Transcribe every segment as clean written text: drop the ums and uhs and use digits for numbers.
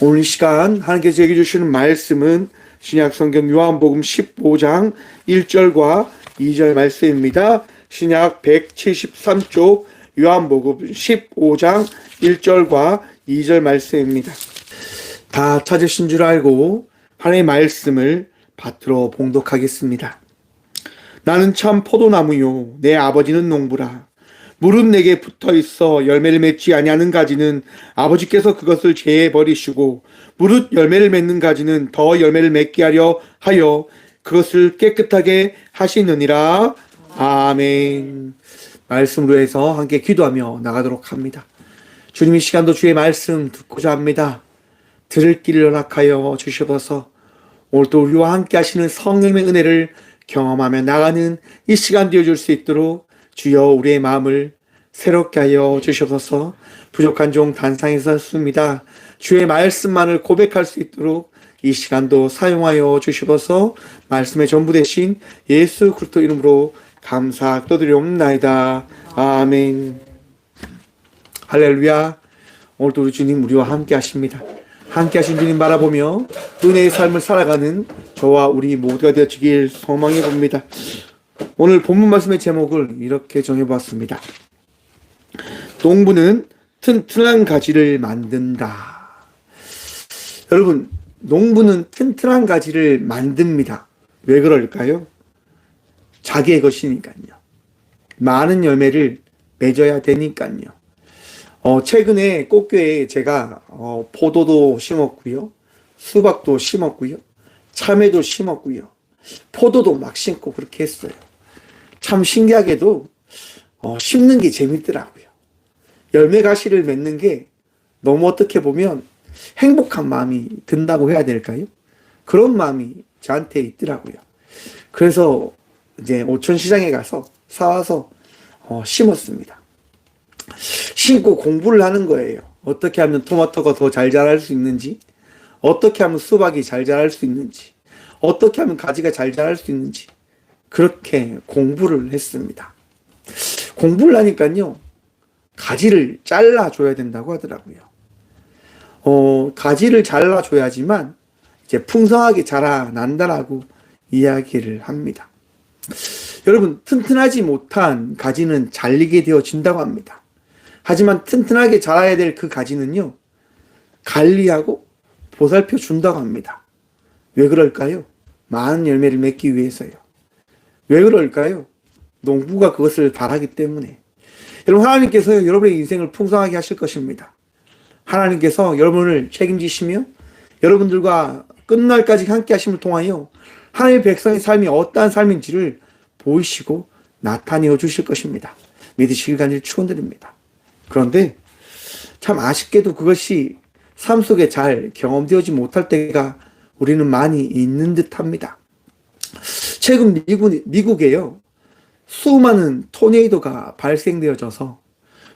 오늘 이 시간 하나님께서 얘기해 주시는 말씀은 신약성경 요한복음 15장 1절과 2절 말씀입니다. 신약 173쪽 요한복음 15장 1절과 2절 말씀입니다. 다 찾으신 줄 알고 하나님의 말씀을 받들어 봉독하겠습니다. 나는 참 포도나무요 내 아버지는 농부라. 물은 내게 붙어있어 열매를 맺지 아니하는 가지는 아버지께서 그것을 제해 버리시고 무릇 열매를 맺는 가지는 더 열매를 맺게 하려 하여 그것을 깨끗하게 하시느니라. 아멘. 말씀으로 해서 함께 기도하며 나가도록 합니다. 주님, 이 시간도 주의 말씀 듣고자 합니다. 들을 길을 허락하여 주시옵소서. 오늘도 우리와 함께 하시는 성령의 은혜를 경험하며 나가는 이 시간 되어줄 수 있도록 주여 우리의 마음을 새롭게 하여 주시옵소서. 부족한 종 단상에서습니다. 주의 말씀만을 고백할 수 있도록 이 시간도 사용하여 주시옵소서. 말씀의 전부 되신 예수 그리스도 이름으로 감사 떠드리옵나이다. 아멘. 할렐루야. 오늘도 우리 주님 우리와 함께 하십니다. 함께 하신 주님 바라보며 은혜의 삶을 살아가는 저와 우리 모두가 되어지길 소망해 봅니다. 오늘 본문 말씀의 제목을 이렇게 정해보았습니다. 농부는 튼튼한 가지를 만든다. 여러분, 농부는 튼튼한 가지를 만듭니다. 왜 그럴까요? 자기의 것이니까요. 많은 열매를 맺어야 되니까요. 최근에 꽃교회에 제가 포도도 심었고요, 수박도 심었고요, 참외도 심었고요, 포도도 막 심고 그렇게 했어요. 참 신기하게도 심는 게 재밌더라고요. 열매 가시를 맺는 게 너무 어떻게 보면 행복한 마음이 든다고 해야 될까요? 그런 마음이 저한테 있더라고요. 그래서 이제 오천시장에 가서 사와서 심었습니다. 심고 공부를 하는 거예요. 어떻게 하면 토마토가 더 잘 자랄 수 있는지, 어떻게 하면 수박이 잘 자랄 수 있는지, 어떻게 하면 가지가 잘 자랄 수 있는지 그렇게 공부를 했습니다. 공부를 하니까요, 가지를 잘라줘야 된다고 하더라고요. 가지를 잘라줘야지만 이제 풍성하게 자라난다라고 이야기를 합니다. 여러분, 튼튼하지 못한 가지는 잘리게 되어진다고 합니다. 하지만 튼튼하게 자라야 될 그 가지는요, 관리하고 보살펴 준다고 합니다. 왜 그럴까요? 많은 열매를 맺기 위해서요. 왜 그럴까요? 농부가 그것을 바라기 때문에. 여러분, 하나님께서 여러분의 인생을 풍성하게 하실 것입니다. 하나님께서 여러분을 책임지시며 여러분들과 끝날까지 함께 하심을 통하여 하나님의 백성의 삶이 어떠한 삶인지를 보이시고 나타내어 주실 것입니다. 믿으시길 간절히 축원드립니다. 그런데 참 아쉽게도 그것이 삶 속에 잘 경험되어지 못할 때가 우리는 많이 있는 듯합니다. 최근 미국에요, 수많은 토네이도가 발생되어져서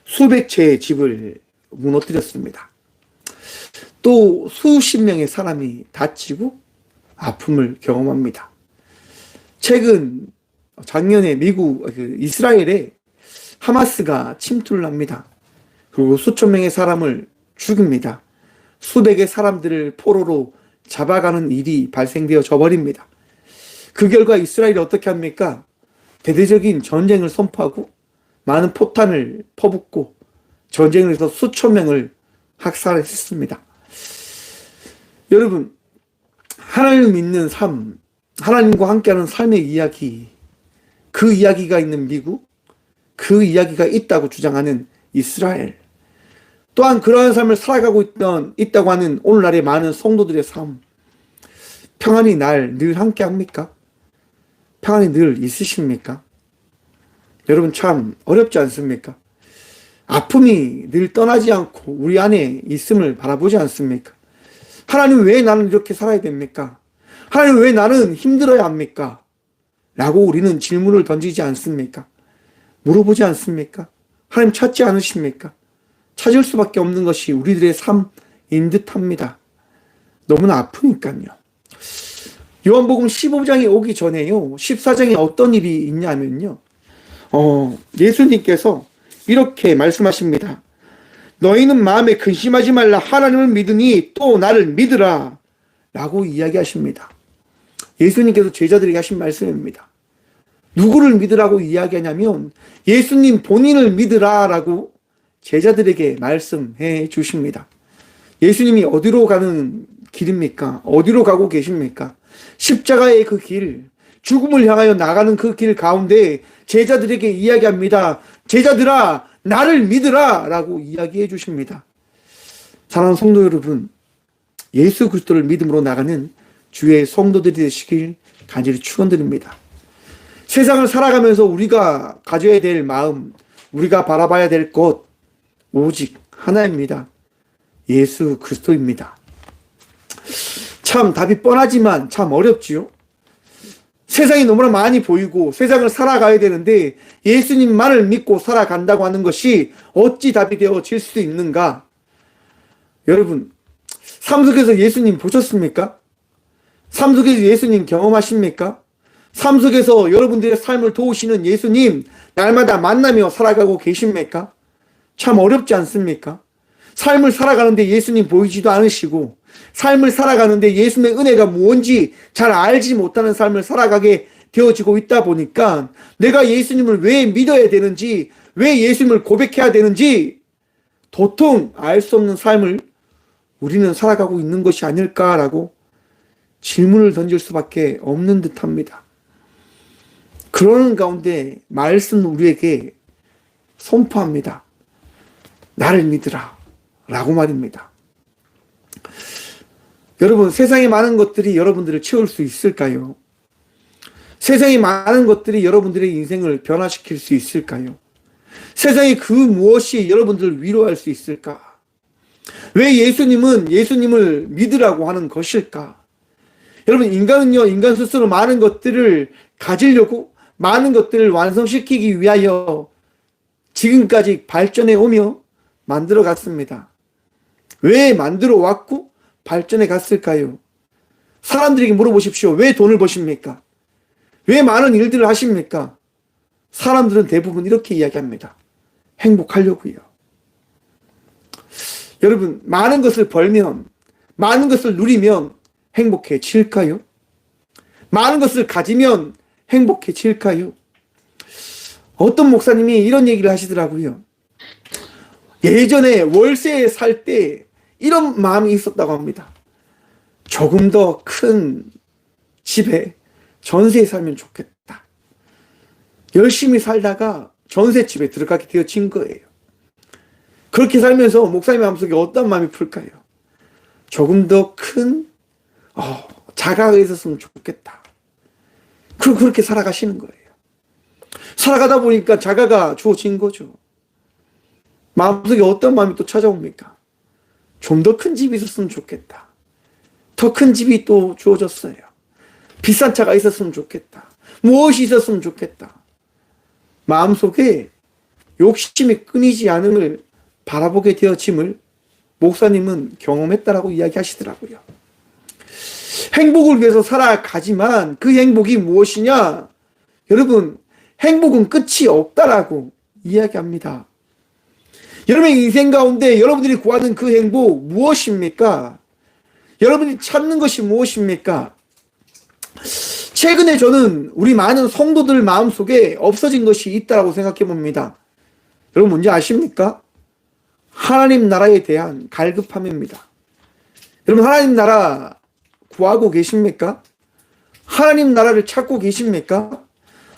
수백 채의 집을 무너뜨렸습니다. 또 수십 명의 사람이 다치고 아픔을 경험합니다. 작년에 이스라엘에 하마스가 침투를 합니다. 그리고 수천 명의 사람을 죽입니다. 수백의 사람들을 포로로 잡아가는 일이 발생되어져 버립니다. 그 결과 이스라엘이 어떻게 합니까? 대대적인 전쟁을 선포하고 많은 포탄을 퍼붓고 전쟁을 해서 수천 명을 학살했습니다. 여러분, 하나님을 믿는 삶, 하나님과 함께하는 삶의 이야기, 그 이야기가 있는 미국, 그 이야기가 있다고 주장하는 이스라엘, 또한 그러한 삶을 살아가고 있다고 하는 오늘날의 많은 성도들의 삶, 평안이 늘 함께 합니까? 평안이 늘 있으십니까? 여러분, 참 어렵지 않습니까? 아픔이 늘 떠나지 않고 우리 안에 있음을 바라보지 않습니까? 하나님, 왜 나는 이렇게 살아야 됩니까? 하나님, 왜 나는 힘들어야 합니까? 라고 우리는 질문을 던지지 않습니까? 물어보지 않습니까? 하나님 찾지 않으십니까? 찾을 수밖에 없는 것이 우리들의 삶인 듯합니다. 너무나 아프니까요. 요한복음 15장에 오기 전에요, 14장에 어떤 일이 있냐면요, 예수님께서 이렇게 말씀하십니다. 너희는 마음에 근심하지 말라. 하나님을 믿으니 또 나를 믿으라. 라고 이야기하십니다. 예수님께서 제자들에게 하신 말씀입니다. 누구를 믿으라고 이야기하냐면 예수님 본인을 믿으라 라고 제자들에게 말씀해 주십니다. 예수님이 어디로 가는 길입니까? 어디로 가고 계십니까? 십자가의 그 길, 죽음을 향하여 나가는 그 길 가운데 제자들에게 이야기합니다. 제자들아, 나를 믿으라 라고 이야기해 주십니다. 사랑하는 성도 여러분, 예수 그리스도를 믿음으로 나가는 주의 성도들이 되시길 간절히 축원드립니다. 세상을 살아가면서 우리가 가져야 될 마음, 우리가 바라봐야 될 것 오직 하나입니다. 예수 그리스도입니다. 참 답이 뻔하지만 참 어렵지요. 세상이 너무나 많이 보이고 세상을 살아가야 되는데 예수님만을 믿고 살아간다고 하는 것이 어찌 답이 되어질 수 있는가? 여러분, 삶 속에서 예수님 보셨습니까? 삶 속에서 예수님 경험하십니까? 삶 속에서 여러분들의 삶을 도우시는 예수님 날마다 만나며 살아가고 계십니까? 참 어렵지 않습니까? 삶을 살아가는데 예수님 보이지도 않으시고 삶을 살아가는데 예수님의 은혜가 뭔지 잘 알지 못하는 삶을 살아가게 되어지고 있다 보니까 내가 예수님을 왜 믿어야 되는지, 왜 예수님을 고백해야 되는지 도통 알 수 없는 삶을 우리는 살아가고 있는 것이 아닐까라고 질문을 던질 수밖에 없는 듯합니다. 그러는 가운데 말씀 우리에게 선포합니다. 나를 믿으라 라고 말입니다. 여러분, 세상에 많은 것들이 여러분들을 채울 수 있을까요? 세상에 많은 것들이 여러분들의 인생을 변화시킬 수 있을까요? 세상에 그 무엇이 여러분들을 위로할 수 있을까? 왜 예수님은 예수님을 믿으라고 하는 것일까? 여러분, 인간은요, 인간 스스로 많은 것들을 가지려고 많은 것들을 완성시키기 위하여 지금까지 발전해 오며 만들어 갔습니다. 왜 만들어 왔고 발전해 갔을까요? 사람들에게 물어보십시오. 왜 돈을 버십니까? 왜 많은 일들을 하십니까? 사람들은 대부분 이렇게 이야기합니다. 행복하려고요. 여러분, 많은 것을 벌면, 많은 것을 누리면 행복해질까요? 많은 것을 가지면 행복해질까요? 어떤 목사님이 이런 얘기를 하시더라고요. 예전에 월세에 살 때 이런 마음이 있었다고 합니다. 조금 더 큰 집에 전세에 살면 좋겠다. 열심히 살다가 전세집에 들어가게 되어진 거예요. 그렇게 살면서 목사님 마음속에 어떤 마음이 풀까요? 조금 더 큰 자가가 있었으면 좋겠다. 그렇게 살아가시는 거예요. 살아가다 보니까 자가가 주어진 거죠. 마음속에 어떤 마음이 또 찾아옵니까? 좀 더 큰 집이 있었으면 좋겠다. 더 큰 집이 또 주어졌어요. 비싼 차가 있었으면 좋겠다. 무엇이 있었으면 좋겠다. 마음속에 욕심이 끊이지 않음을 바라보게 되어짐을 목사님은 경험했다라고 이야기하시더라고요. 행복을 위해서 살아가지만 그 행복이 무엇이냐? 여러분, 행복은 끝이 없다라고 이야기합니다. 여러분의 인생 가운데 여러분들이 구하는 그 행복 무엇입니까? 여러분이 찾는 것이 무엇입니까? 최근에 저는 우리 많은 성도들 마음속에 없어진 것이 있다고 생각해 봅니다. 여러분 뭔지 아십니까? 하나님 나라에 대한 갈급함입니다. 여러분 하나님 나라 구하고 계십니까? 하나님 나라를 찾고 계십니까?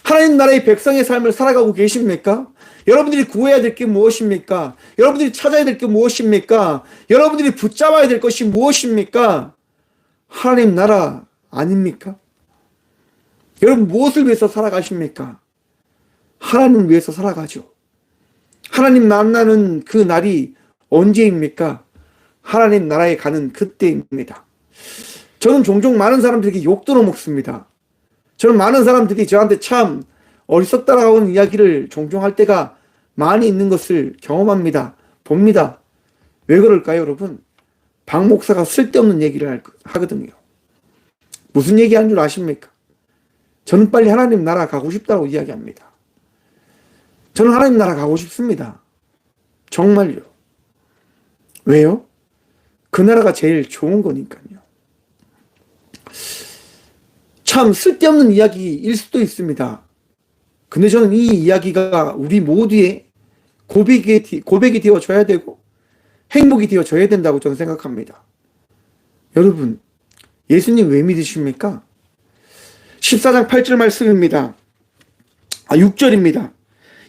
하나님 나라의 백성의 삶을 살아가고 계십니까? 여러분들이 구해야 될 게 무엇입니까? 여러분들이 찾아야 될 게 무엇입니까? 여러분들이 붙잡아야 될 것이 무엇입니까? 하나님 나라 아닙니까? 여러분 무엇을 위해서 살아가십니까? 하나님을 위해서 살아가죠. 하나님 만나는 그 날이 언제입니까? 하나님 나라에 가는 그때입니다. 저는 종종 많은 사람들에게 욕들어 먹습니다. 저는 많은 사람들이 저한테 참 어리석다라고 하는 이야기를 종종 할 때가 많이 있는 것을 경험합니다. 봅니다. 왜 그럴까요, 여러분? 박 목사가 쓸데없는 얘기를 하거든요. 무슨 얘기하는 줄 아십니까? 저는 빨리 하나님 나라 가고 싶다고 이야기합니다. 저는 하나님 나라 가고 싶습니다. 정말요. 왜요? 그 나라가 제일 좋은 거니까요. 참 쓸데없는 이야기일 수도 있습니다. 근데 저는 이 이야기가 우리 모두의 고백이 되어줘야 되고 행복이 되어줘야 된다고 저는 생각합니다. 여러분, 예수님 왜 믿으십니까? 14장 8절 말씀입니다. 6절입니다.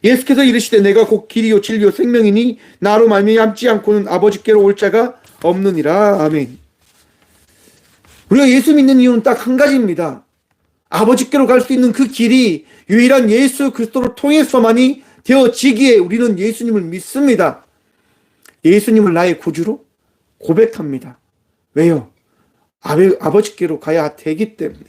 예수께서 이르시되 내가 곧 길이요 진리요 생명이니 나로 말미암지 않고는 아버지께로 올 자가 없느니라. 아멘. 우리가 예수 믿는 이유는 딱 한 가지입니다. 아버지께로 갈 수 있는 그 길이 유일한 예수 그리스도를 통해서만이 되어지기에 우리는 예수님을 믿습니다. 예수님을 나의 구주로 고백합니다. 왜요? 아버지께로 가야 되기 때문에.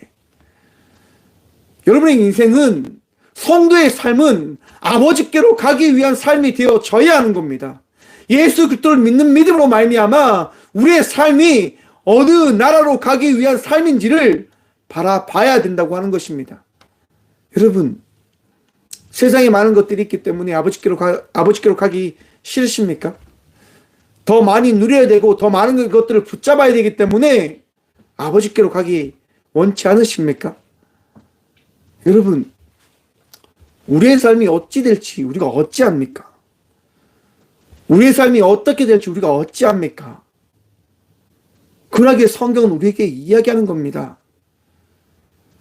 여러분의 인생은, 성도의 삶은 아버지께로 가기 위한 삶이 되어져야 하는 겁니다. 예수 그리스도를 믿는 믿음으로 말미암아 우리의 삶이 어느 나라로 가기 위한 삶인지를 바라봐야 된다고 하는 것입니다. 여러분, 세상에 많은 것들이 있기 때문에 아버지께로 가기 싫으십니까? 더 많이 누려야 되고 더 많은 것들을 붙잡아야 되기 때문에 아버지께로 가기 원치 않으십니까? 여러분, 우리의 삶이 어찌 될지 우리가 어찌합니까? 우리의 삶이 어떻게 될지 우리가 어찌합니까? 그러기에 성경은 우리에게 이야기하는 겁니다.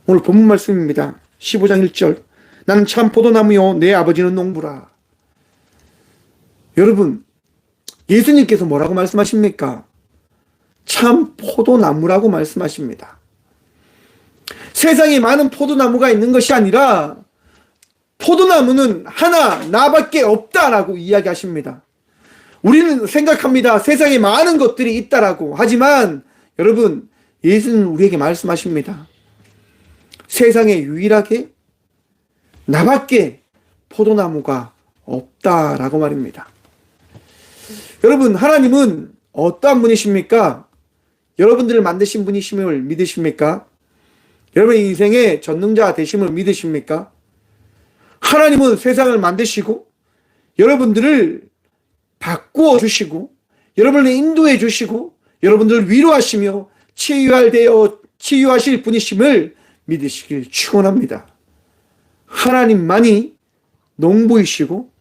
오늘 본문 말씀입니다. 15장 1절. 나는 참 포도나무요 내 아버지는 농부라. 여러분, 예수님께서 뭐라고 말씀하십니까? 참 포도나무라고 말씀하십니다. 세상에 많은 포도나무가 있는 것이 아니라 포도나무는 하나 나밖에 없다라고 이야기하십니다. 우리는 생각합니다. 세상에 많은 것들이 있다라고. 하지만 여러분, 예수는 우리에게 말씀하십니다. 세상에 유일하게 나밖에 포도나무가 없다라고 말입니다. 여러분, 하나님은 어떠한 분이십니까? 여러분들을 만드신 분이심을 믿으십니까? 여러분의 인생의 전능자 되심을 믿으십니까? 하나님은 세상을 만드시고 여러분들을 바꾸어 주시고 여러분을 인도해 주시고 여러분들을 위로하시며 치유하실 분이심을 믿으시길 축원합니다. 하나님만이 농부이시고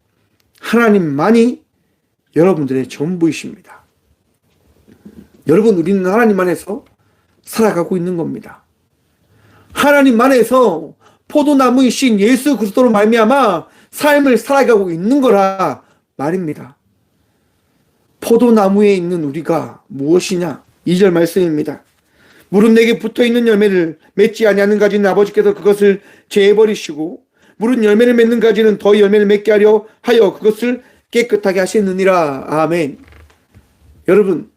하나님만이 여러분들의 전부이십니다. 여러분, 우리는 하나님 안에서 살아가고 있는 겁니다. 하나님 안에서 포도나무이신 예수 그리스도로 말미암아 삶을 살아가고 있는 거라 말입니다. 포도나무에 있는 우리가 무엇이냐? 2절 말씀입니다. 물은 내게 붙어있는 열매를 맺지 아니하는 가지는 아버지께서 그것을 제해버리시고 물은 열매를 맺는 가지는 더 열매를 맺게 하려 하여 그것을 깨끗하게 하시느니라. 아멘. 여러분,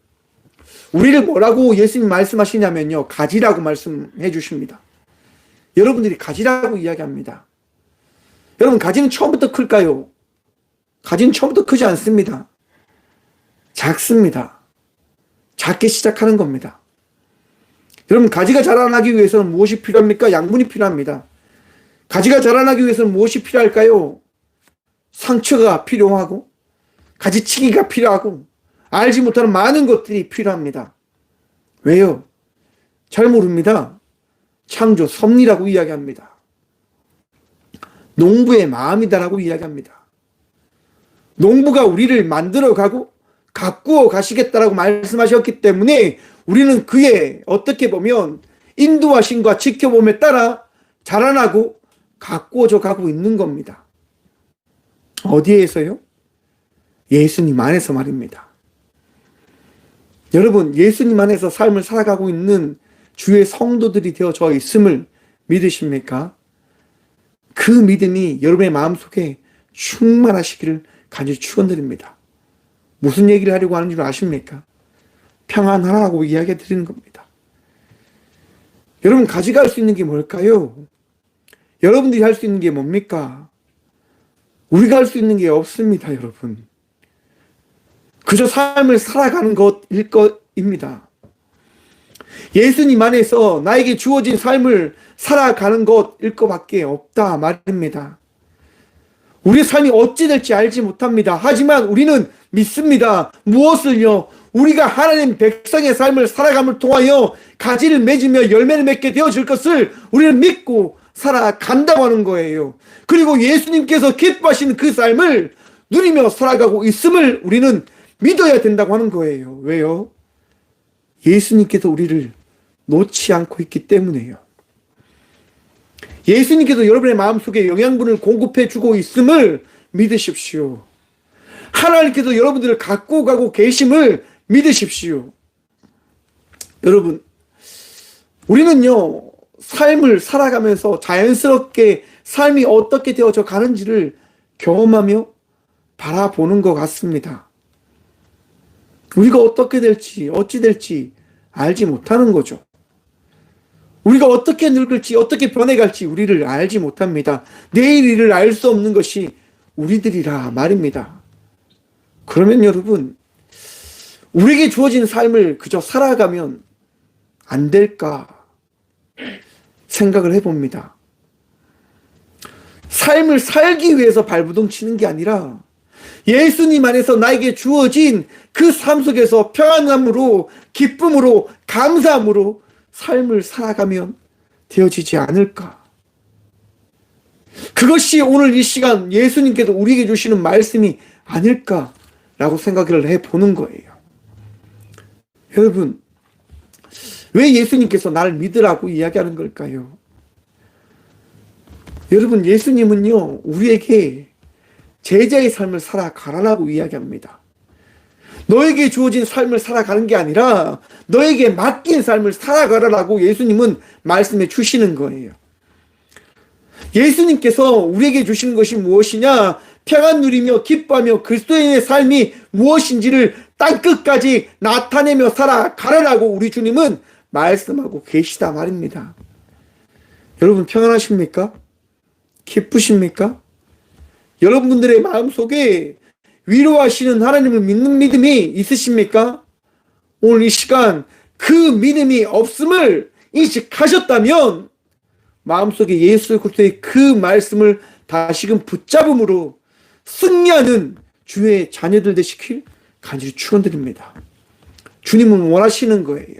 우리를 뭐라고 예수님 말씀하시냐면요, 가지라고 말씀해 주십니다. 여러분들이 가지라고 이야기합니다. 여러분, 가지는 처음부터 클까요? 가지는 처음부터 크지 않습니다. 작습니다. 작게 시작하는 겁니다. 여러분, 가지가 자라나기 위해서는 무엇이 필요합니까? 양분이 필요합니다. 가지가 자라나기 위해서는 무엇이 필요할까요? 상처가 필요하고 가지치기가 필요하고 알지 못하는 많은 것들이 필요합니다. 왜요? 잘 모릅니다. 창조 섭리라고 이야기합니다. 농부의 마음이다라고 이야기합니다. 농부가 우리를 만들어가고 가꾸어 가시겠다라고 말씀하셨기 때문에 우리는 그의 어떻게 보면 인도하심과 지켜봄에 따라 자라나고 가꾸어져 가고 있는 겁니다. 어디에서요? 예수님 안에서 말입니다. 여러분, 예수님 안에서 삶을 살아가고 있는 주의 성도들이 되어져 있음을 믿으십니까? 그 믿음이 여러분의 마음속에 충만하시기를 간절히 축원드립니다. 무슨 얘기를 하려고 하는 줄 아십니까? 평안하라고 이야기 드리는 겁니다. 여러분, 가지가 할 수 있는 게 뭘까요? 여러분들이 할 수 있는 게 뭡니까? 우리가 할 수 있는 게 없습니다, 여러분. 그저 삶을 살아가는 것일 것입니다. 예수님 안에서 나에게 주어진 삶을 살아가는 것일 것밖에 없다 말입니다. 우리의 삶이 어찌 될지 알지 못합니다. 하지만 우리는 믿습니다. 무엇을요? 우리가 하나님 백성의 삶을 살아감을 통하여 가지를 맺으며 열매를 맺게 되어질 것을 우리는 믿고 살아간다고 하는 거예요. 그리고 예수님께서 기뻐하시는 그 삶을 누리며 살아가고 있음을 우리는 믿어야 된다고 하는 거예요. 왜요? 예수님께서 우리를 놓지 않고 있기 때문에요. 예수님께서 여러분의 마음속에 영양분을 공급해 주고 있음을 믿으십시오. 하나님께서 여러분들을 갖고 가고 계심을 믿으십시오. 여러분, 우리는요, 삶을 살아가면서 자연스럽게 삶이 어떻게 되어져 가는지를 경험하며 바라보는 것 같습니다. 우리가 어떻게 될지, 어찌 될지 알지 못하는 거죠. 우리가 어떻게 늙을지, 어떻게 변해갈지 우리를 알지 못합니다. 내일 일을 알 수 없는 것이 우리들이라 말입니다. 그러면 여러분, 우리에게 주어진 삶을 그저 살아가면 안 될까 생각을 해봅니다. 삶을 살기 위해서 발부둥 치는 게 아니라 예수님 안에서 나에게 주어진 그 삶 속에서 평안함으로, 기쁨으로, 감사함으로 삶을 살아가면 되어지지 않을까. 그것이 오늘 이 시간 예수님께서 우리에게 주시는 말씀이 아닐까라고 생각을 해보는 거예요. 여러분, 왜 예수님께서 나를 믿으라고 이야기하는 걸까요? 여러분, 예수님은요, 우리에게 제자의 삶을 살아가라고 이야기합니다. 너에게 주어진 삶을 살아가는 게 아니라 너에게 맡긴 삶을 살아가라고 예수님은 말씀해 주시는 거예요. 예수님께서 우리에게 주시는 것이 무엇이냐? 평안 누리며 기뻐하며 그리스도인의 삶이 무엇인지를 땅끝까지 나타내며 살아가라고 우리 주님은 말씀하고 계시다 말입니다. 여러분, 평안하십니까? 기쁘십니까? 여러분들의 마음속에 위로하시는 하나님을 믿는 믿음이 있으십니까? 오늘 이 시간 그 믿음이 없음을 인식하셨다면 마음속에 예수 그리스도의 그 말씀을 다시금 붙잡음으로 승리하는 주의 자녀들 되시길 간절히 축원드립니다. 주님은 원하시는 거예요.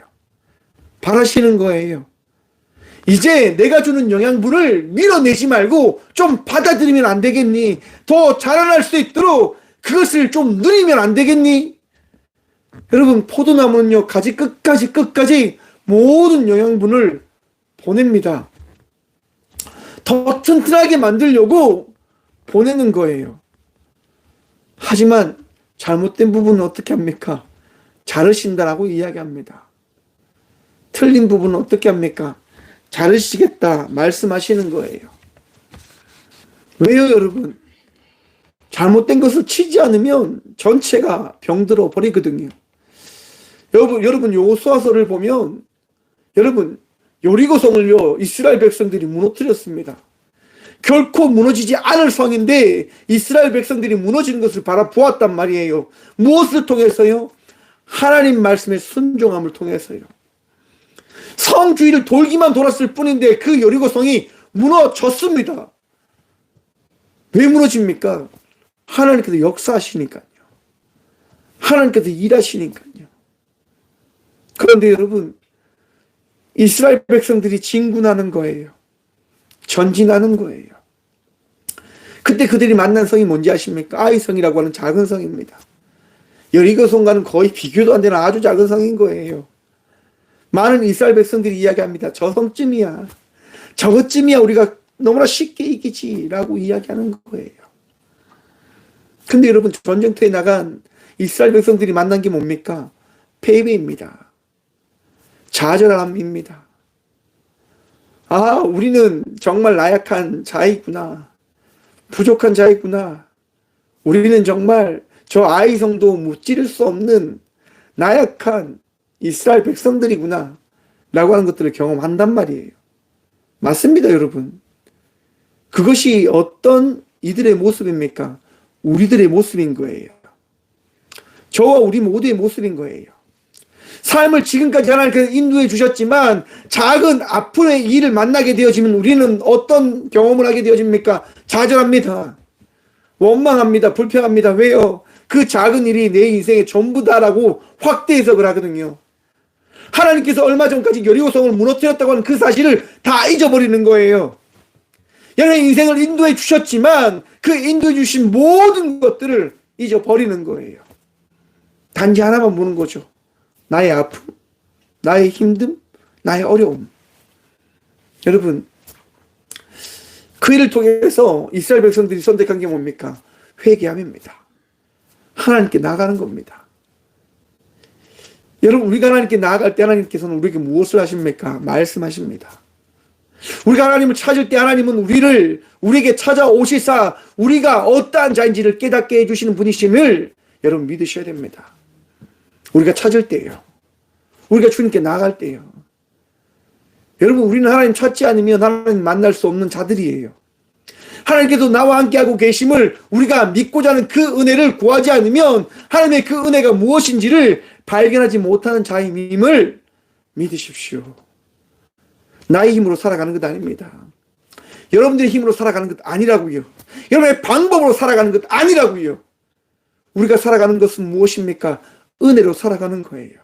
바라시는 거예요. 이제 내가 주는 영양분을 밀어내지 말고 좀 받아들이면 안 되겠니? 더 자라날 수 있도록 그것을 좀 누리면 안 되겠니? 여러분, 포도나무는요, 가지 끝까지 모든 영양분을 보냅니다. 더 튼튼하게 만들려고 보내는 거예요. 하지만 잘못된 부분은 어떻게 합니까? 자르신다라고 이야기합니다. 틀린 부분은 어떻게 합니까? 자르시겠다 말씀하시는 거예요. 왜요, 여러분? 잘못된 것을 치지 않으면 전체가 병들어 버리거든요. 여러분 여호수아서를 보면 여러분 여리고성을요 이스라엘 백성들이 무너뜨렸습니다. 결코 무너지지 않을 성인데 이스라엘 백성들이 무너지는 것을 바라보았단 말이에요. 무엇을 통해서요? 하나님 말씀의 순종함을 통해서요. 성 주위를 돌기만 돌았을 뿐인데 그 여리고성이 무너졌습니다. 왜 무너집니까? 하나님께서 역사하시니까요. 하나님께서 일하시니까요. 그런데 여러분, 이스라엘 백성들이 진군하는 거예요. 전진하는 거예요. 그때 그들이 만난 성이 뭔지 아십니까? 아이성이라고 하는 작은 성입니다. 여리고성과는 거의 비교도 안 되는 아주 작은 성인 거예요. 많은 이스라엘 백성들이 이야기합니다. 저 성쯤이야. 저것쯤이야 우리가 너무나 쉽게 이기지라고 이야기하는 거예요. 근데 여러분, 전쟁터에 나간 이스라엘 백성들이 만난 게 뭡니까? 패배입니다. 좌절함입니다. 아, 우리는 정말 나약한 자이구나. 부족한 자이구나. 우리는 정말 저 아이성도 무찌를 수 없는 나약한 이스라엘 백성들이구나. 라고 하는 것들을 경험한단 말이에요. 맞습니다, 여러분. 그것이 어떤 이들의 모습입니까? 우리들의 모습인 거예요. 저와 우리 모두의 모습인 거예요. 삶을 지금까지 하나님께서 인도해 주셨지만 작은 앞으로의 일을 만나게 되어지면 우리는 어떤 경험을 하게 되어집니까? 좌절합니다. 원망합니다. 불평합니다. 왜요? 그 작은 일이 내 인생의 전부다라고 확대 해석을 하거든요. 하나님께서 얼마 전까지 여리고성을 무너뜨렸다고 하는 그 사실을 다 잊어버리는 거예요. 여러분의 인생을 인도해 주셨지만 그 인도해 주신 모든 것들을 잊어버리는 거예요. 단지 하나만 보는 거죠. 나의 아픔, 나의 힘듦, 나의 어려움. 여러분, 그 일을 통해서 이스라엘 백성들이 선택한 게 뭡니까? 회개함입니다. 하나님께 나아가는 겁니다. 여러분, 우리가 하나님께 나아갈 때 하나님께서는 우리에게 무엇을 하십니까? 말씀하십니다. 우리가 하나님을 찾을 때 하나님은 우리에게 찾아오시사 우리가 어떠한 자인지를 깨닫게 해주시는 분이심을 여러분 믿으셔야 됩니다. 우리가 찾을 때예요. 우리가 주님께 나아갈 때예요. 여러분, 우리는 하나님 찾지 않으면 하나님 만날 수 없는 자들이에요. 하나님께서 나와 함께하고 계심을 우리가 믿고자 하는 그 은혜를 구하지 않으면 하나님의 그 은혜가 무엇인지를 발견하지 못하는 자임을 믿으십시오. 나의 힘으로 살아가는 것 아닙니다. 여러분들의 힘으로 살아가는 것 아니라고요. 여러분의 방법으로 살아가는 것 아니라고요. 우리가 살아가는 것은 무엇입니까? 은혜로 살아가는 거예요.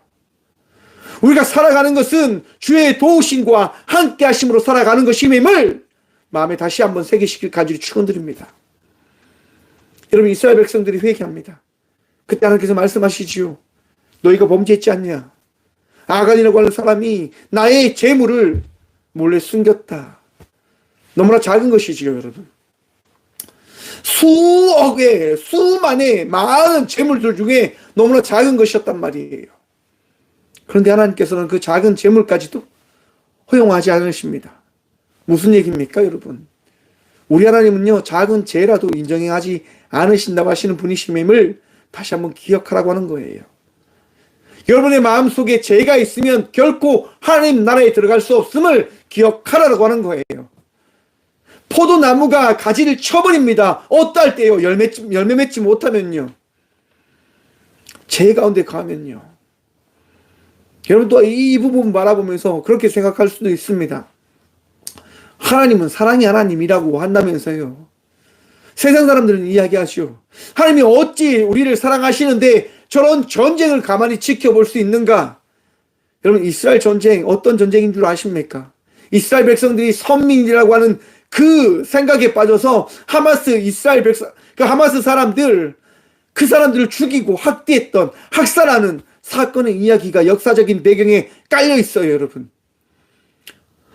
우리가 살아가는 것은 주의 도우심과 함께 하심으로 살아가는 것임을 마음에 다시 한번 새기시길 간절히 축원드립니다. 여러분, 이스라엘 백성들이 회개합니다. 그때 하나님께서 말씀하시지요. 너희가 범죄했지 않냐? 아간이라고 하는 사람이 나의 재물을 몰래 숨겼다. 너무나 작은 것이지요, 여러분. 수억의, 수만의 많은 재물들 중에 너무나 작은 것이었단 말이에요. 그런데 하나님께서는 그 작은 재물까지도 허용하지 않으십니다. 무슨 얘기입니까, 여러분? 우리 하나님은요, 작은 죄라도 인정하지 않으신다고 하시는 분이심을 다시 한번 기억하라고 하는 거예요. 여러분의 마음속에 죄가 있으면 결코 하나님 나라에 들어갈 수 없음을 기억하라고 하는 거예요. 포도나무가 가지를 쳐버립니다. 어떨 때요? 열매 맺지 못하면요. 죄 가운데 가면요. 여러분도 이 부분 바라보면서 그렇게 생각할 수도 있습니다. 하나님은 사랑의 하나님이라고 한다면서요. 세상 사람들은 이야기하시오. 하나님이 어찌 우리를 사랑하시는데 저런 전쟁을 가만히 지켜볼 수 있는가? 여러분, 이스라엘 전쟁 어떤 전쟁인 줄 아십니까? 이스라엘 백성들이 선민이라고 하는 그 생각에 빠져서 이스라엘 백성, 그 하마스 사람들, 그 사람들을 죽이고 학대했던, 학살하는 사건의 이야기가 역사적인 배경에 깔려 있어요, 여러분.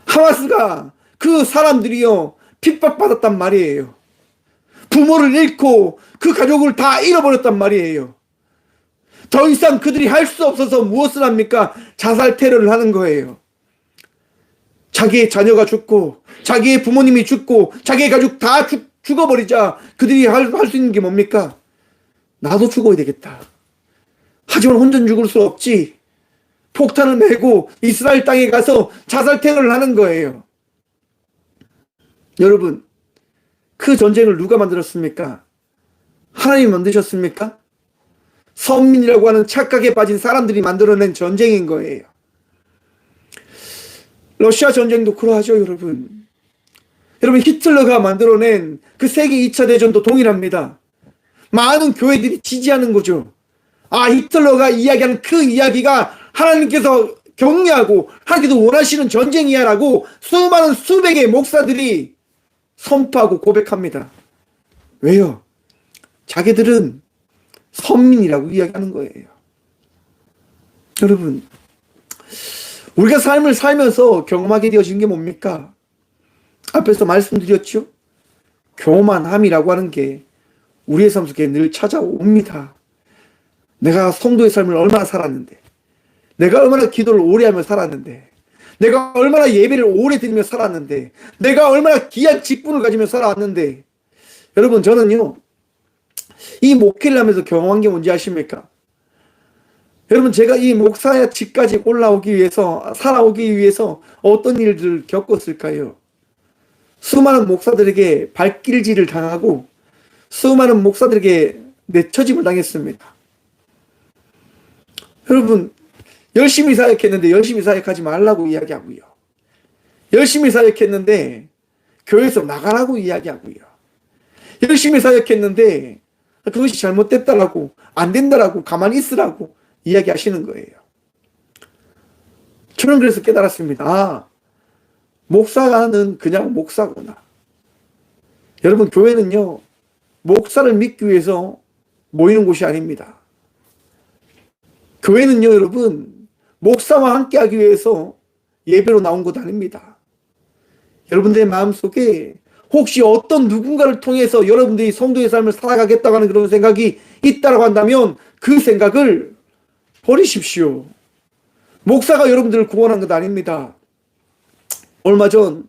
하마스가 그 사람들이요, 핍박받았단 말이에요. 부모를 잃고 그 가족을 다 잃어버렸단 말이에요. 더 이상 그들이 할 수 없어서 무엇을 합니까? 자살 테러를 하는 거예요. 자기의 자녀가 죽고 자기의 부모님이 죽고 자기의 가족 다 죽어버리자 그들이 할 수 있는 게 뭡니까? 나도 죽어야 되겠다. 하지만 혼자 죽을 수 없지. 폭탄을 메고 이스라엘 땅에 가서 자살 테러를 하는 거예요. 여러분, 그 전쟁을 누가 만들었습니까? 하나님이 만드셨습니까? 선민이라고 하는 착각에 빠진 사람들이 만들어낸 전쟁인 거예요. 러시아 전쟁도 그러하죠, 여러분. 여러분, 히틀러가 만들어낸 그 세계 2차 대전도 동일합니다. 많은 교회들이 지지하는 거죠. 아, 히틀러가 이야기하는 그 이야기가 하나님께서 격려하고 하나님께서 원하시는 전쟁이야 라고 수많은 수백의 목사들이 선포하고 고백합니다. 왜요? 자기들은 선민이라고 이야기하는 거예요. 여러분, 우리가 삶을 살면서 경험하게 되어진 게 뭡니까? 앞에서 말씀드렸죠? 교만함이라고 하는 게 우리의 삶 속에 늘 찾아옵니다. 내가 성도의 삶을 얼마나 살았는데, 내가 얼마나 기도를 오래 하며 살았는데, 내가 얼마나 예배를 오래 드리며 살았는데, 내가 얼마나 귀한 직분을 가지며 살아왔는데, 여러분, 저는요, 이 목회를 하면서 경험한 게 뭔지 아십니까? 여러분, 제가 이 목사의 집까지 살아오기 위해서 어떤 일들을 겪었을까요? 수많은 목사들에게 발길질을 당하고 수많은 목사들에게 내처짐을 당했습니다. 여러분, 열심히 사역했는데 열심히 사역하지 말라고 이야기하고요. 열심히 사역했는데 교회에서 나가라고 이야기하고요. 열심히 사역했는데 그것이 잘못됐다라고, 안 된다라고, 가만히 있으라고 이야기하시는 거예요. 저는 그래서 깨달았습니다. 아, 목사는 그냥 목사구나. 여러분, 교회는요, 목사를 믿기 위해서 모이는 곳이 아닙니다. 교회는요, 여러분, 목사와 함께 하기 위해서 예배로 나온 것 아닙니다. 여러분들의 마음속에 혹시 어떤 누군가를 통해서 여러분들이 성도의 삶을 살아가겠다고 하는 그런 생각이 있다고 한다면 그 생각을 버리십시오. 목사가 여러분들을 구원한 것 아닙니다. 얼마 전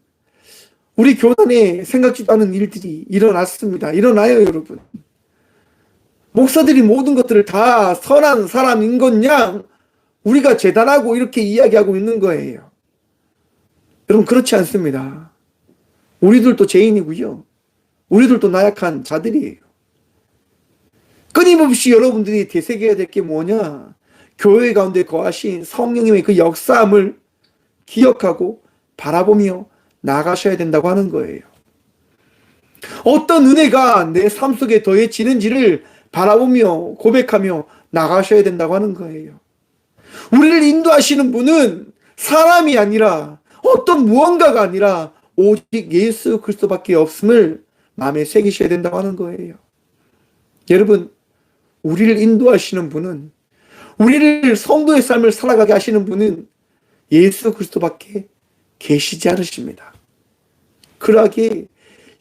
우리 교단에 생각지도 않은 일들이 일어났습니다. 일어나요, 여러분. 목사들이 모든 것들을 다 선한 사람인 것냥 우리가 재단하고 이렇게 이야기하고 있는 거예요. 여러분, 그렇지 않습니다. 우리들도 죄인이고요. 우리들도 나약한 자들이에요. 끊임없이 여러분들이 되새겨야 될 게 뭐냐? 교회 가운데 거하신 성령님의 그 역사함을 기억하고 바라보며 나가셔야 된다고 하는 거예요. 어떤 은혜가 내 삶 속에 더해지는지를 바라보며 고백하며 나가셔야 된다고 하는 거예요. 우리를 인도하시는 분은 사람이 아니라 어떤 무언가가 아니라 오직 예수 그리스도밖에 없음을 마음에 새기셔야 된다고 하는 거예요. 여러분, 우리를 인도하시는 분은, 우리를 성도의 삶을 살아가게 하시는 분은 예수 그리스도밖에 계시지 않으십니다. 그러하기에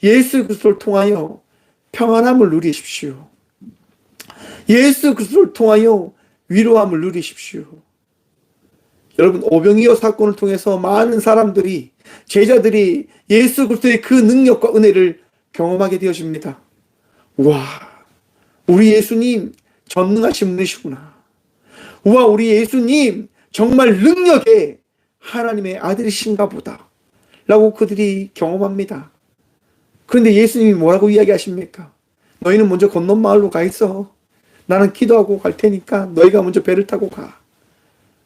예수 그리스도를 통하여 평안함을 누리십시오. 예수 그리스도를 통하여 위로함을 누리십시오. 여러분, 오병이어 사건을 통해서 많은 사람들이, 제자들이 예수 그리스도의 그 능력과 은혜를 경험하게 되어집니다. 와, 우리 예수님 전능하신 분이시구나. 와, 우리 예수님 정말 능력의 하나님의 아들이신가 보다 라고 그들이 경험합니다. 그런데 예수님이 뭐라고 이야기하십니까? 너희는 먼저 건넌 마을로 가 있어. 나는 기도하고 갈 테니까 너희가 먼저 배를 타고 가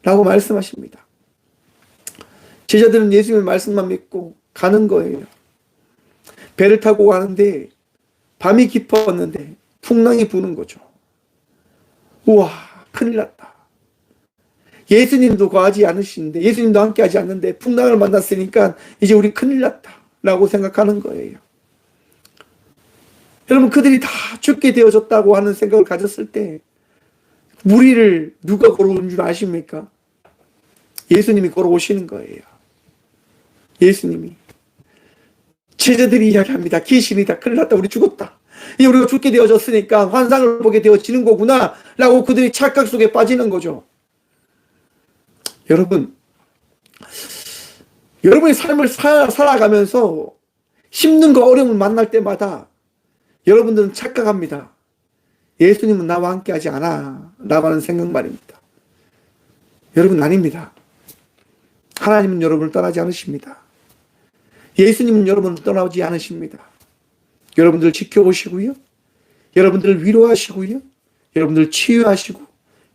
라고 말씀하십니다. 제자들은 예수님의 말씀만 믿고 가는 거예요. 배를 타고 가는데 밤이 깊었는데 풍랑이 부는 거죠. 우와, 큰일 났다. 예수님도 거하지 않으시는데, 예수님도 함께 하지 않는데 풍랑을 만났으니까 이제 우리 큰일 났다 라고 생각하는 거예요. 여러분, 그들이 다 죽게 되어졌다고 하는 생각을 가졌을 때 무리를 누가 걸어오는 줄 아십니까? 예수님이 걸어오시는 거예요. 예수님이. 제자들이 이야기합니다. 귀신이다. 큰일 났다. 우리 죽었다. 이제 우리가 죽게 되어졌으니까 환상을 보게 되어지는 거구나 라고 그들이 착각 속에 빠지는 거죠. 여러분, 여러분의 삶을 살아가면서 힘든과 어려움을 만날 때마다 여러분들은 착각합니다. 예수님은 나와 함께 하지 않아 라고 하는 생각 말입니다. 여러분, 아닙니다. 하나님은 여러분을 떠나지 않으십니다. 예수님은 여러분을 떠나지 않으십니다. 여러분들 지켜보시고요. 여러분들을 위로하시고요. 여러분들 치유하시고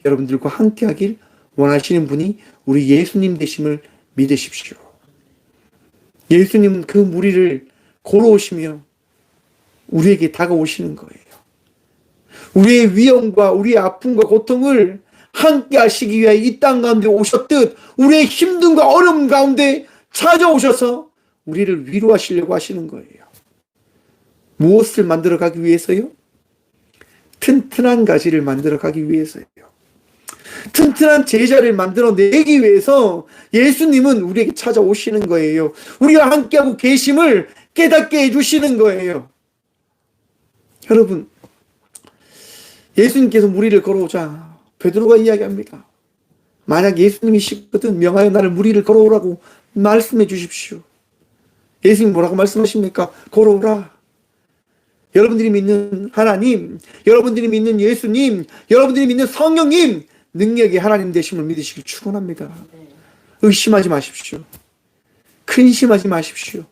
여러분들과 함께 하길 원하시는 분이 우리 예수님 되심을 믿으십시오. 예수님은 그 무리를 걸어오시며 우리에게 다가오시는 거예요. 우리의 위험과 우리의 아픔과 고통을 함께 하시기 위하여 이 땅 가운데 오셨듯 우리의 힘듦과 어려움 가운데 찾아오셔서 우리를 위로하시려고 하시는 거예요. 무엇을 만들어 가기 위해서요? 튼튼한 가지를 만들어 가기 위해서요. 튼튼한 제자를 만들어내기 위해서 예수님은 우리에게 찾아오시는 거예요. 우리와 함께하고 계심을 깨닫게 해주시는 거예요. 여러분, 예수님께서 무리를 걸어오자 베드로가 이야기합니다. 만약 예수님이시거든 명하여 나를 무리를 걸어오라고 말씀해 주십시오. 예수님 뭐라고 말씀하십니까? 걸어오라. 여러분들이 믿는 하나님, 여러분들이 믿는 예수님, 여러분들이 믿는 성령님, 능력이 하나님 되심을 믿으시길 축원합니다. 의심하지 마십시오. 근심하지 마십시오.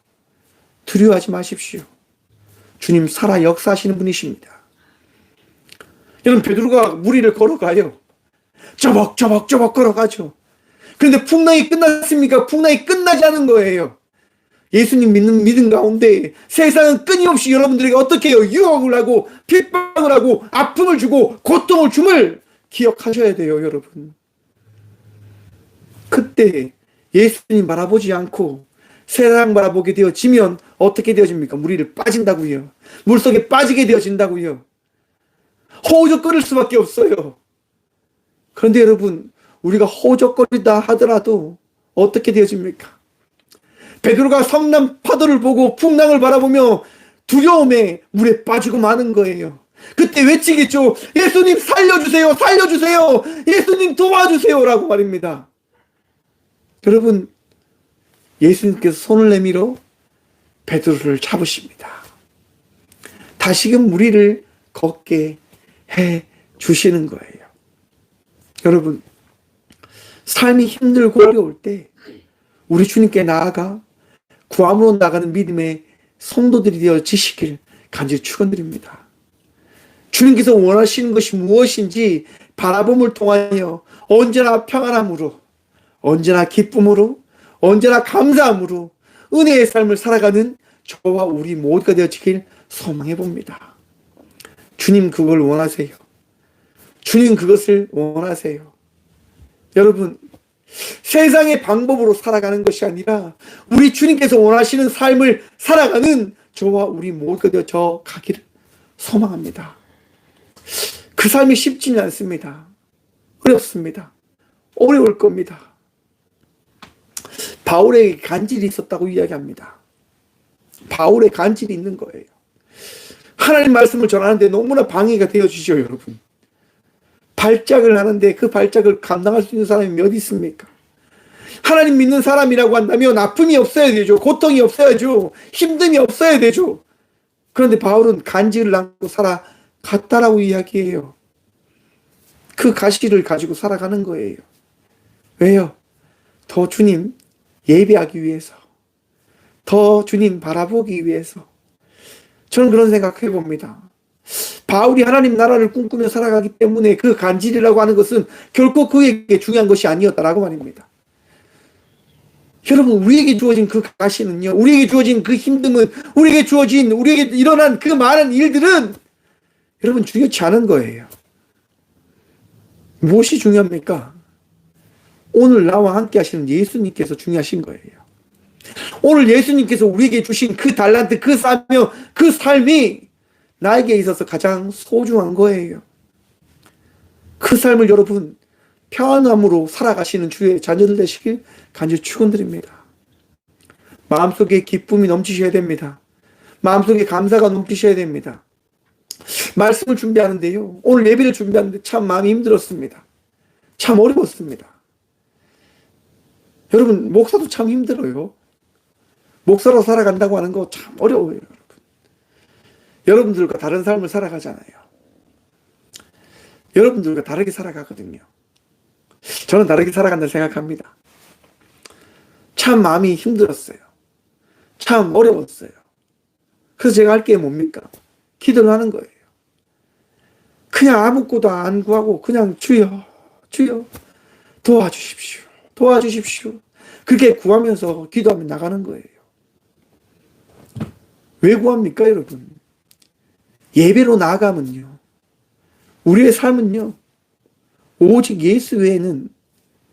두려워하지 마십시오. 주님 살아 역사하시는 분이십니다. 여러분, 베드로가 무리를 걸어가요. 저벅저벅 걸어가죠. 그런데 풍랑이 끝났습니까? 풍랑이 끝나지 않은 거예요. 예수님 믿는 믿음 가운데 세상은 끊임없이 여러분들에게 어떻게 해요? 유혹을 하고 핍박을 하고 아픔을 주고 고통을 줌을 기억하셔야 돼요, 여러분. 그때 예수님 바라보지 않고 세상 바라보게 되어지면 어떻게 되어집니까? 무리를 빠진다고요. 물속에 빠지게 되어진다고요. 허우적거릴 수밖에 없어요. 그런데 여러분, 우리가 허우적거리다 하더라도 어떻게 되어집니까? 베드로가 성난 파도를 보고 풍랑을 바라보며 두려움에 물에 빠지고 마는 거예요. 그때 외치겠죠. 예수님 살려주세요. 살려주세요. 예수님 도와주세요. 라고 말입니다. 여러분, 예수님께서 손을 내밀어 베드로를 잡으십니다. 다시금 무리를 걷게 해 주시는 거예요. 여러분, 삶이 힘들고 어려울 때 우리 주님께 나아가 구함으로 나가는 믿음의 성도들이 되어지시길 간절히 축원드립니다. 주님께서 원하시는 것이 무엇인지 바라봄을 통하여 언제나 평안함으로, 언제나 기쁨으로, 언제나 감사함으로 은혜의 삶을 살아가는 저와 우리 모두가 되어지길 소망해 봅니다. 주님 그걸 원하세요. 주님 그것을 원하세요. 여러분, 세상의 방법으로 살아가는 것이 아니라 우리 주님께서 원하시는 삶을 살아가는 저와 우리 모두가 되어져 가기를 소망합니다. 그 삶이 쉽지는 않습니다. 어렵습니다. 어려울 겁니다. 바울에게 간질이 있었다고 이야기합니다. 바울의 간질이 있는 거예요. 하나님 말씀을 전하는데 너무나 방해가 되어주죠, 여러분. 발작을 하는데 그 발작을 감당할 수 있는 사람이 몇 있습니까? 하나님 믿는 사람이라고 한다면 아픔이 없어야 되죠. 고통이 없어야죠. 힘듦이 없어야 되죠. 그런데 바울은 간질을 안고 살아갔다라고 이야기해요. 그 가시를 가지고 살아가는 거예요. 왜요? 더 주님 예배하기 위해서, 더 주님 바라보기 위해서. 저는 그런 생각해 봅니다. 바울이 하나님 나라를 꿈꾸며 살아가기 때문에 그 간질이라고 하는 것은 결코 그에게 중요한 것이 아니었다라고 말입니다. 여러분, 우리에게 주어진 그 가시는요, 우리에게 주어진 그 힘듦은, 우리에게 일어난 그 많은 일들은 여러분 중요치 않은 거예요. 무엇이 중요합니까? 오늘 나와 함께 하시는 예수님께서 중요하신 거예요. 오늘 예수님께서 우리에게 주신 그 달란트, 그 사명, 그 삶이 나에게 있어서 가장 소중한 거예요. 그 삶을 여러분 평안함으로 살아가시는 주의 자녀들 되시길 간절히 축원드립니다. 마음속에 기쁨이 넘치셔야 됩니다. 마음속에 감사가 넘치셔야 됩니다. 말씀을 준비하는데요, 오늘 예배를 준비하는데 참 마음이 힘들었습니다. 참 어려웠습니다. 여러분, 목사도 참 힘들어요. 목사로 살아간다고 하는 거 참 어려워요. 여러분들과 다른 삶을 살아가잖아요. 여러분들과 다르게 살아가거든요. 저는 다르게 살아간다고 생각합니다. 참 마음이 힘들었어요. 참 어려웠어요. 그래서 제가 할 게 뭡니까? 기도를 하는 거예요. 그냥 아무것도 안 구하고 그냥 주여, 주여 도와주십시오. 도와주십시오. 그렇게 구하면서 기도하며 나가는 거예요. 왜 구합니까, 여러분? 예배로 나아가면요, 우리의 삶은요, 오직 예수 외에는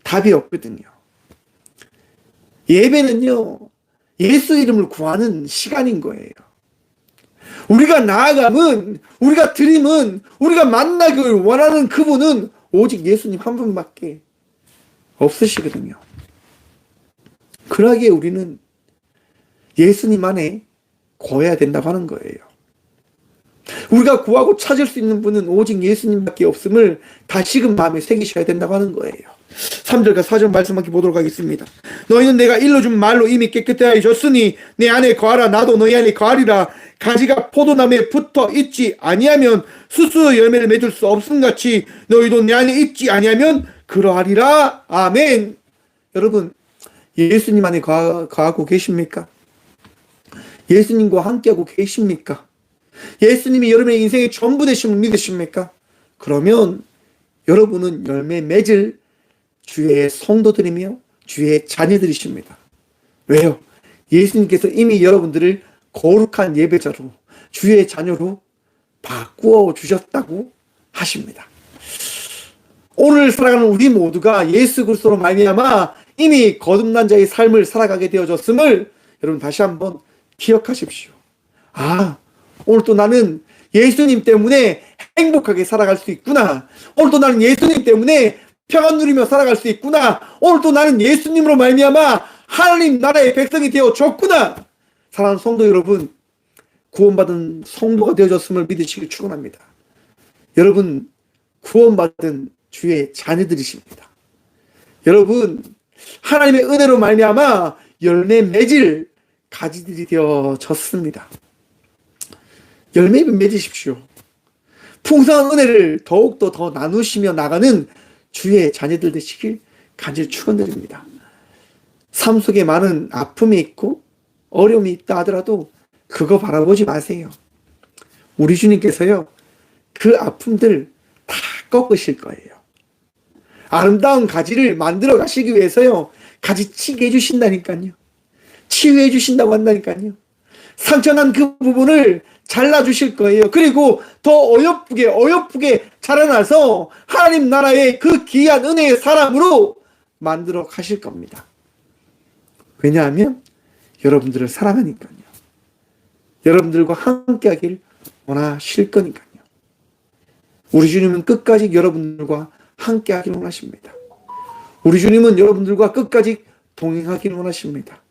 답이 없거든요. 예배는요, 예수 이름을 구하는 시간인 거예요. 우리가 나아감은, 우리가 드림은, 우리가 만나기를 원하는 그분은 오직 예수님 한 분밖에 없으시거든요. 그러기에 우리는 예수님 안에 거해야 된다고 하는 거예요. 우리가 구하고 찾을 수 있는 분은 오직 예수님밖에 없음을 다시금 마음에 새기셔야 된다고 하는 거예요. 3절과 4절 말씀 함께 보도록 하겠습니다. 너희는 내가 일러준 말로 이미 깨끗해 하였으니 내 안에 거하라. 나도 너희 안에 거하리라. 가지가 포도나무에 붙어 있지 아니하면 스스로 열매를 맺을 수 없음같이 너희도 내 안에 있지 아니하면 그러하리라. 아멘. 여러분, 예수님 안에 거하고 계십니까? 예수님과 함께하고 계십니까? 예수님이 여러분의 인생의 전부 되심을 믿으십니까? 그러면 여러분은 열매 맺을 주의 성도들이며 주의 자녀들이십니다. 왜요? 예수님께서 이미 여러분들을 거룩한 예배자로, 주의 자녀로 바꾸어 주셨다고 하십니다. 오늘 살아가는 우리 모두가 예수 그리스도로 말미암아 이미 거듭난 자의 삶을 살아가게 되어졌음을 여러분 다시 한번 기억하십시오. 오늘 또 나는 예수님 때문에 행복하게 살아갈 수 있구나. 오늘 또 나는 예수님 때문에 평안 누리며 살아갈 수 있구나. 오늘 또 나는 예수님으로 말미암아 하나님 나라의 백성이 되어졌구나. 사랑하는 성도 여러분, 구원받은 성도가 되어졌음을 믿으시길 축원합니다. 여러분, 구원받은 주의 자녀들이십니다. 여러분, 하나님의 은혜로 말미암아 열매 맺을 가지들이 되어졌습니다. 열매 맺으십시오. 풍성한 은혜를 더욱더 더 나누시며 나가는 주의 자녀들 되시길 간절히 축원드립니다. 삶 속에 많은 아픔이 있고 어려움이 있다 하더라도 그거 바라보지 마세요. 우리 주님께서요, 그 아픔들 다 꺾으실 거예요. 아름다운 가지를 만들어 가시기 위해서요, 가지치게 해주신다니까요. 치유해 주신다고 한다니까요. 상처난 그 부분을 잘라주실 거예요. 그리고 더 어여쁘게 자라나서 하나님 나라의 그 귀한 은혜의 사람으로 만들어 가실 겁니다. 왜냐하면 여러분들을 사랑하니까요. 여러분들과 함께 하길 원하실 거니까요. 우리 주님은 끝까지 여러분들과 함께 하길 원하십니다. 우리 주님은 여러분들과 끝까지 동행하길 원하십니다.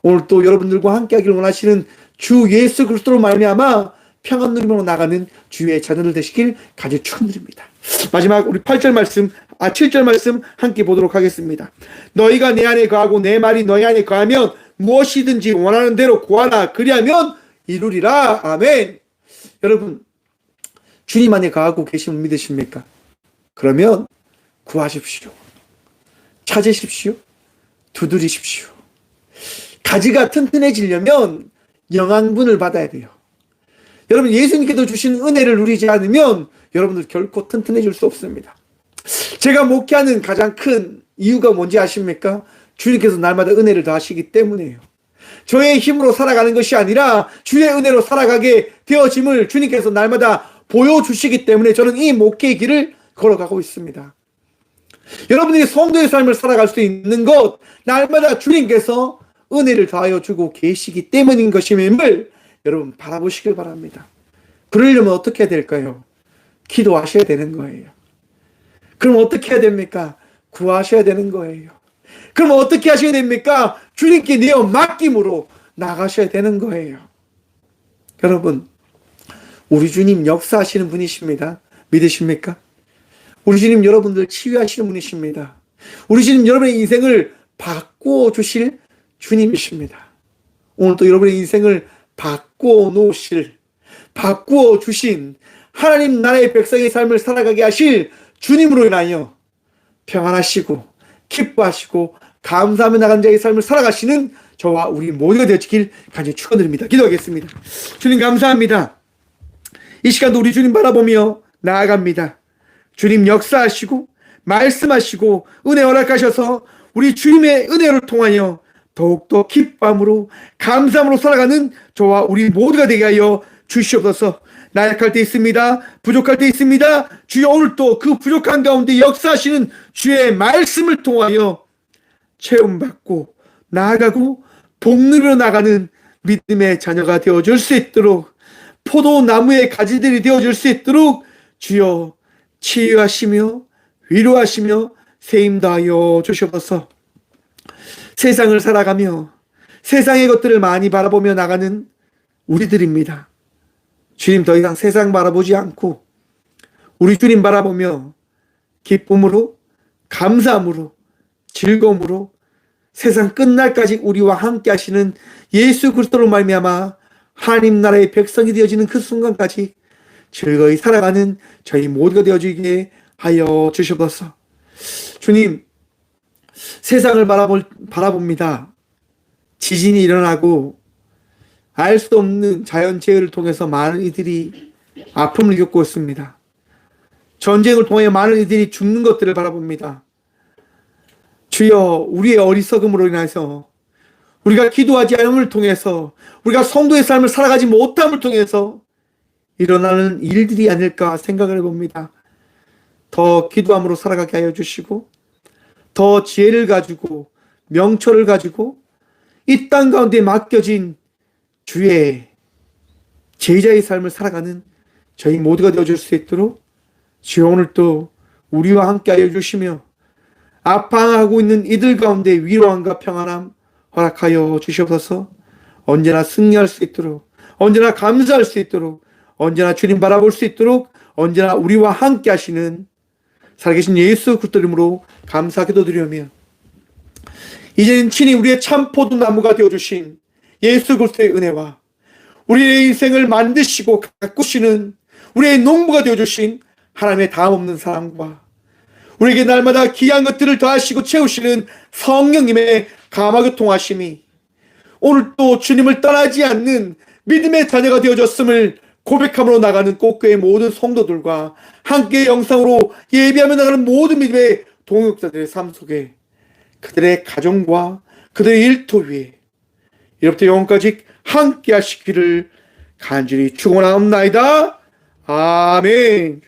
오늘 또 여러분들과 함께 하길 원하시는 주 예수 그리스도로 말미암아 평안 누리며 나가는 주의 자녀들 되시길 간절히 축원드립니다. 마지막 우리 7절 말씀 함께 보도록 하겠습니다. 너희가 내 안에 거하고 내 말이 너희 안에 거하면 무엇이든지 원하는 대로 구하라. 그리하면 이루리라. 아멘. 여러분, 주님 안에 거하고 계심을 믿으십니까? 그러면 구하십시오. 찾으십시오. 두드리십시오. 가지가 튼튼해지려면 영양분을 받아야 돼요. 여러분, 예수님께서 주신 은혜를 누리지 않으면 여러분들 결코 튼튼해질 수 없습니다. 제가 목회하는 가장 큰 이유가 뭔지 아십니까? 주님께서 날마다 은혜를 더하시기 때문이에요. 저의 힘으로 살아가는 것이 아니라 주의 은혜로 살아가게 되어짐을 주님께서 날마다 보여주시기 때문에 저는 이 목회의 길을 걸어가고 있습니다. 여러분들이 성도의 삶을 살아갈 수 있는 것, 날마다 주님께서 은혜를 더하여 주고 계시기 때문인 것임을 여러분 바라보시길 바랍니다. 그러려면 어떻게 해야 될까요? 기도하셔야 되는 거예요. 그럼 어떻게 해야 됩니까? 구하셔야 되는 거예요. 그럼 어떻게 하셔야 됩니까? 주님께 내어 맡김으로 나가셔야 되는 거예요. 여러분, 우리 주님 역사하시는 분이십니다. 믿으십니까? 우리 주님 여러분들 치유하시는 분이십니다. 우리 주님 여러분의 인생을 바꾸어 주실 주님이십니다. 오늘도 여러분의 인생을 바꾸어 놓으실, 바꾸어 주신 하나님 나라의 백성의 삶을 살아가게 하실 주님으로 인하여 평안하시고 기뻐하시고 감사하며 나간 자의 삶을 살아가시는 저와 우리 모두가 되어지길 간절히 축원드립니다. 기도하겠습니다. 주님 감사합니다. 이 시간도 우리 주님 바라보며 나아갑니다. 주님 역사하시고 말씀하시고 은혜 허락하셔서 우리 주님의 은혜를 통하여 더욱더 기쁨으로 감사함으로 살아가는 저와 우리 모두가 되게 하여 주시옵소서. 나약할 때 있습니다. 부족할 때 있습니다. 주여 오늘도 그 부족한 가운데 역사하시는 주의 말씀을 통하여 체험받고 나아가고 복누려 나가는 믿음의 자녀가 되어줄 수 있도록, 포도나무의 가지들이 되어줄 수 있도록 주여 치유하시며 위로하시며 세임다하여 주시옵소서. 세상을 살아가며 세상의 것들을 많이 바라보며 나가는 우리들입니다. 주님 더 이상 세상 바라보지 않고 우리 주님 바라보며 기쁨으로 감사함으로 즐거움으로 세상 끝날까지 우리와 함께 하시는 예수 그리스도로 말미암아 하나님 나라의 백성이 되어지는 그 순간까지 즐거이 살아가는 저희 모두가 되어지게 하여 주시옵소서. 주님, 세상을 바라봅니다. 지진이 일어나고 알 수 없는 자연재해를 통해서 많은 이들이 아픔을 겪고 있습니다. 전쟁을 통해 많은 이들이 죽는 것들을 바라봅니다. 주여, 우리의 어리석음으로 인해서 우리가 기도하지 않음을 통해서, 우리가 성도의 삶을 살아가지 못함을 통해서 일어나는 일들이 아닐까 생각을 해봅니다. 더 기도함으로 살아가게 하여 주시고, 더 지혜를 가지고 명철을 가지고 이 땅 가운데 맡겨진 주의 제자의 삶을 살아가는 저희 모두가 되어줄 수 있도록 주여 오늘 또 우리와 함께 하여 주시며 아파하고 있는 이들 가운데 위로함과 평안함 허락하여 주시옵소서. 언제나 승리할 수 있도록, 언제나 감사할 수 있도록, 언제나 주님 바라볼 수 있도록, 언제나 우리와 함께 하시는 살아계신 예수 그리스도 이름으로 감사 기도드리며, 이제는 친히 우리의 참 포도나무가 되어주신 예수 그리스도의 은혜와 우리의 인생을 만드시고 가꾸시는 우리의 농부가 되어주신 하나님의 다함없는 사랑과 우리에게 날마다 귀한 것들을 더하시고 채우시는 성령님의 감화교 통하심이 오늘 또 주님을 떠나지 않는 믿음의 자녀가 되어졌음을 고백함으로 나가는 꽃교회 모든 성도들과 함께 영상으로 예배하며 나가는 모든 믿음의 동역자들의 삶 속에 그들의 가정과 그들의 일터 위에 이로부터 영원까지 함께 하시기를 간절히 축원하옵나이다. 아멘.